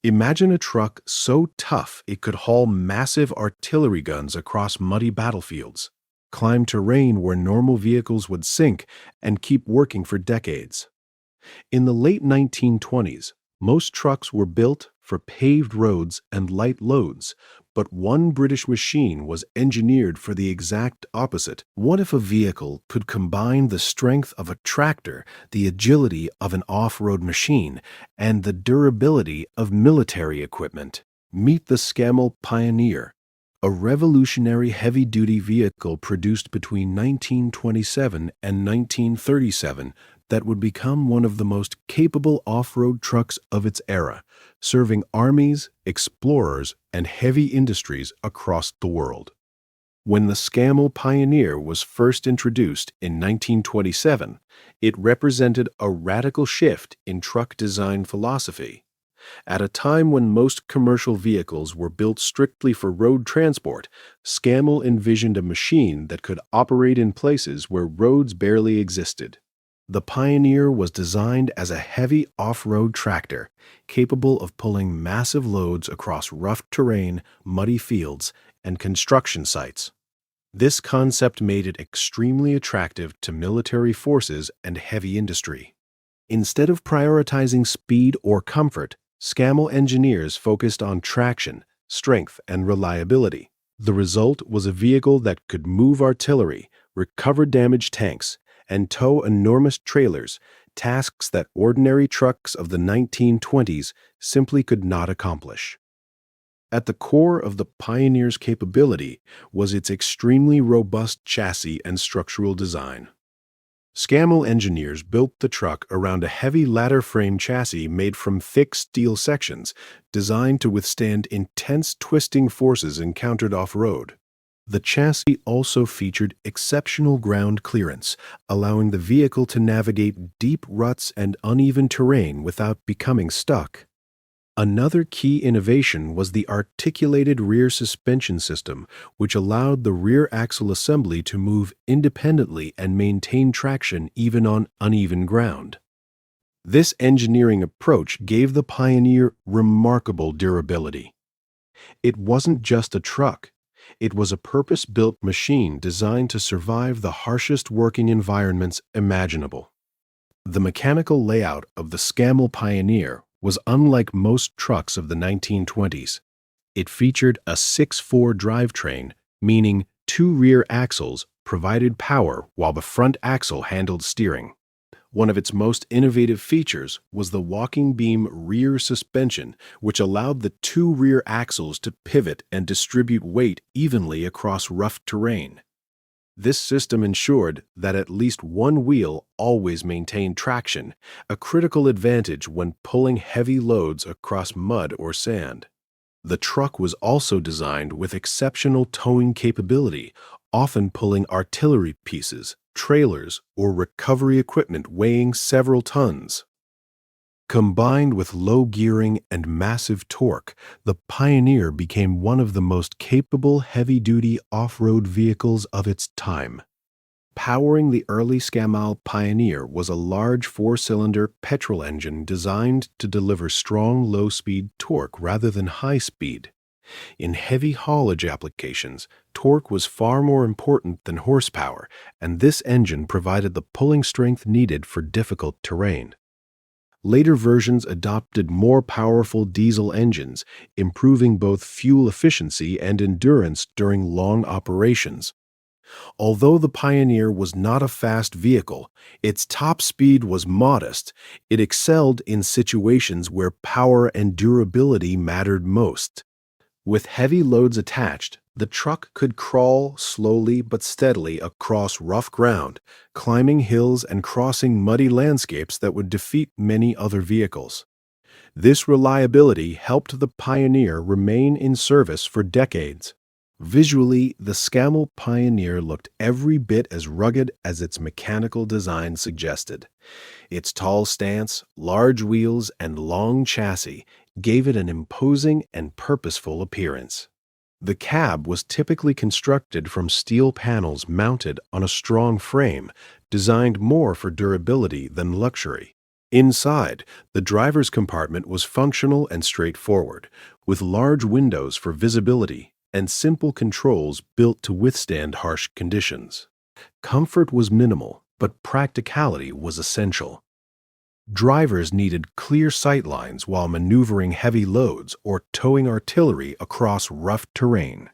Imagine a truck so tough it could haul massive artillery guns across muddy battlefields, climb terrain where normal vehicles would sink, and keep working for decades. In the late 1920s, most trucks were built for paved roads and light loads, but one British machine was engineered for the exact opposite. What if a vehicle could combine the strength of a tractor, the agility of an off-road machine, and the durability of military equipment? Meet the Scammell Pioneer, a revolutionary heavy-duty vehicle produced between 1927 and 1937 that would become one of the most capable off-road trucks of its era, serving armies, explorers, and heavy industries across the world. When the Scammell Pioneer was first introduced in 1927, it represented a radical shift in truck design philosophy. At a time when most commercial vehicles were built strictly for road transport, Scammell envisioned a machine that could operate in places where roads barely existed. The Pioneer was designed as a heavy off-road tractor, capable of pulling massive loads across rough terrain, muddy fields, and construction sites. This concept made it extremely attractive to military forces and heavy industry. Instead of prioritizing speed or comfort, Scammell engineers focused on traction, strength, and reliability. The result was a vehicle that could move artillery, recover damaged tanks, and tow enormous trailers, tasks that ordinary trucks of the 1920s simply could not accomplish. At the core of the Pioneer's capability was its extremely robust chassis and structural design. Scammell engineers built the truck around a heavy ladder-frame chassis made from thick steel sections, designed to withstand intense twisting forces encountered off-road. The chassis also featured exceptional ground clearance, allowing the vehicle to navigate deep ruts and uneven terrain without becoming stuck. Another key innovation was the articulated rear suspension system, which allowed the rear axle assembly to move independently and maintain traction even on uneven ground. This engineering approach gave the Pioneer remarkable durability. It wasn't just a truck. It was a purpose-built machine designed to survive the harshest working environments imaginable. The mechanical layout of the Scammell Pioneer was unlike most trucks of the 1920s. It featured a 6-4 drivetrain, meaning two rear axles provided power while the front axle handled steering. One of its most innovative features was the walking beam rear suspension, which allowed the two rear axles to pivot and distribute weight evenly across rough terrain. This system ensured that at least one wheel always maintained traction, a critical advantage when pulling heavy loads across mud or sand. The truck was also designed with exceptional towing capability, often pulling artillery pieces, trailers, or recovery equipment weighing several tons. Combined with low gearing and massive torque, the Pioneer became one of the most capable heavy-duty off-road vehicles of its time. Powering the early Scammell Pioneer was a large 4-cylinder petrol engine designed to deliver strong low-speed torque rather than high speed. In heavy haulage applications, torque was far more important than horsepower, and this engine provided the pulling strength needed for difficult terrain. Later versions adopted more powerful diesel engines, improving both fuel efficiency and endurance during long operations. Although the Pioneer was not a fast vehicle, its top speed was modest. It excelled in situations where power and durability mattered most. With heavy loads attached, the truck could crawl slowly but steadily across rough ground, climbing hills and crossing muddy landscapes that would defeat many other vehicles. This reliability helped the Pioneer remain in service for decades. Visually, the Scammell Pioneer looked every bit as rugged as its mechanical design suggested. Its tall stance, large wheels, and long chassis gave it an imposing and purposeful appearance. The cab was typically constructed from steel panels mounted on a strong frame, designed more for durability than luxury. Inside, the driver's compartment was functional and straightforward, with large windows for visibility and simple controls built to withstand harsh conditions. Comfort was minimal, but practicality was essential. Drivers needed clear sight lines while maneuvering heavy loads or towing artillery across rough terrain.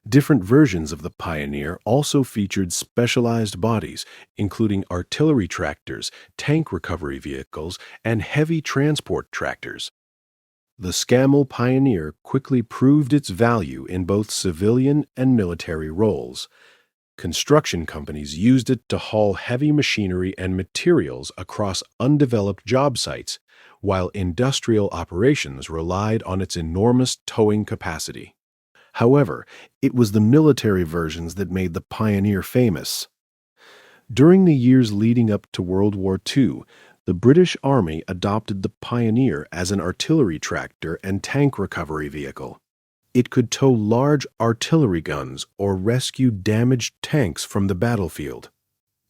Different versions of the Pioneer also featured specialized bodies, including artillery tractors, tank recovery vehicles, and heavy transport tractors. The Scammell Pioneer quickly proved its value in both civilian and military roles. Construction companies used it to haul heavy machinery and materials across undeveloped job sites, while industrial operations relied on its enormous towing capacity. However, it was the military versions that made the Pioneer famous. During the years leading up to World War II, the British Army adopted the Pioneer as an artillery tractor and tank recovery vehicle. It could tow large artillery guns or rescue damaged tanks from the battlefield.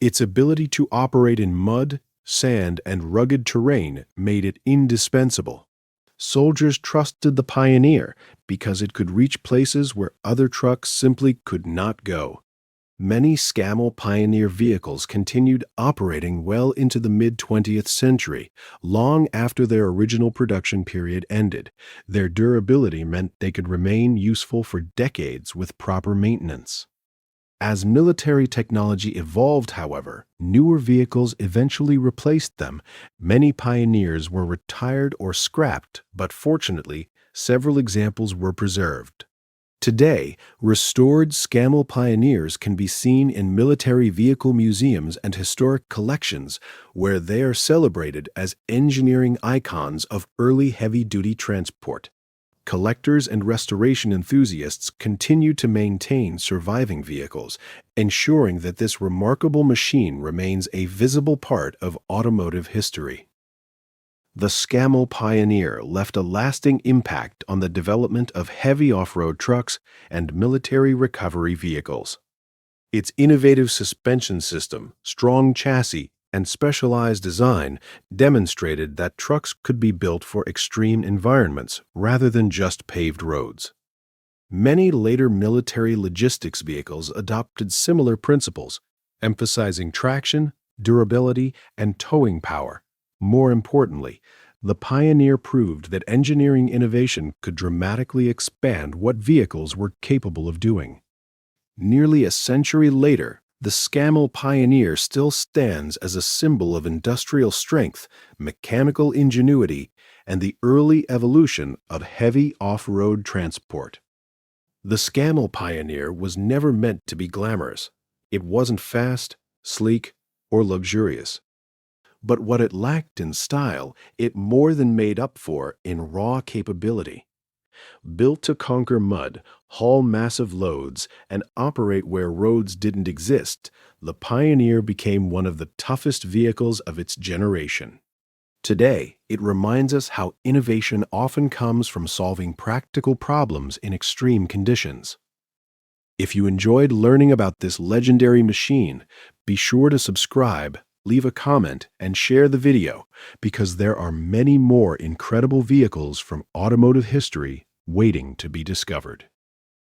Its ability to operate in mud, sand, and rugged terrain made it indispensable. Soldiers trusted the Pioneer because it could reach places where other trucks simply could not go. Many Scammell Pioneer vehicles continued operating well into the mid-20th century, long after their original production period ended. Their durability meant they could remain useful for decades with proper maintenance. As military technology evolved, however, newer vehicles eventually replaced them. Many Pioneers were retired or scrapped, but fortunately, several examples were preserved. Today, restored Scammell Pioneers can be seen in military vehicle museums and historic collections, where they are celebrated as engineering icons of early heavy-duty transport. Collectors and restoration enthusiasts continue to maintain surviving vehicles, ensuring that this remarkable machine remains a visible part of automotive history. The Scammell Pioneer left a lasting impact on the development of heavy off-road trucks and military recovery vehicles. Its innovative suspension system, strong chassis, and specialized design demonstrated that trucks could be built for extreme environments rather than just paved roads. Many later military logistics vehicles adopted similar principles, emphasizing traction, durability, and towing power. More importantly, the Pioneer proved that engineering innovation could dramatically expand what vehicles were capable of doing. Nearly a century later, the Scammell Pioneer still stands as a symbol of industrial strength, mechanical ingenuity, and the early evolution of heavy off-road transport. The Scammell Pioneer was never meant to be glamorous. It wasn't fast, sleek, or luxurious. But what it lacked in style, it more than made up for in raw capability. Built to conquer mud, haul massive loads, and operate where roads didn't exist, the Pioneer became one of the toughest vehicles of its generation. Today, it reminds us how innovation often comes from solving practical problems in extreme conditions. If you enjoyed learning about this legendary machine, be sure to subscribe, leave a comment, and share the video, because there are many more incredible vehicles from automotive history waiting to be discovered.